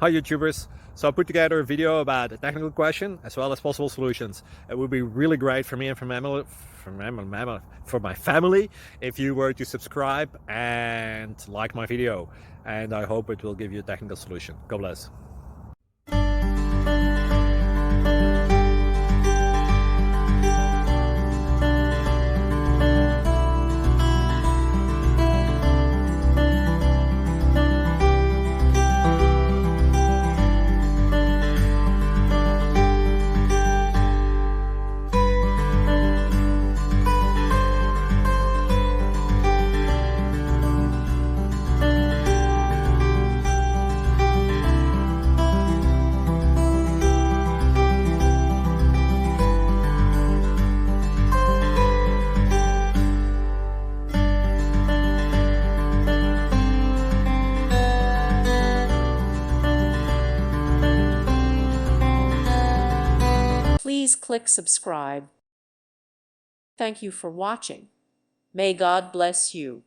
Hi YouTubers. So I put together a video about a technical question as well as possible solutions. It would be really great for me and for my family if you were to subscribe and like my video. And I hope it will give you a technical solution. God bless. Please click subscribe. Thank you for watching. May God bless you.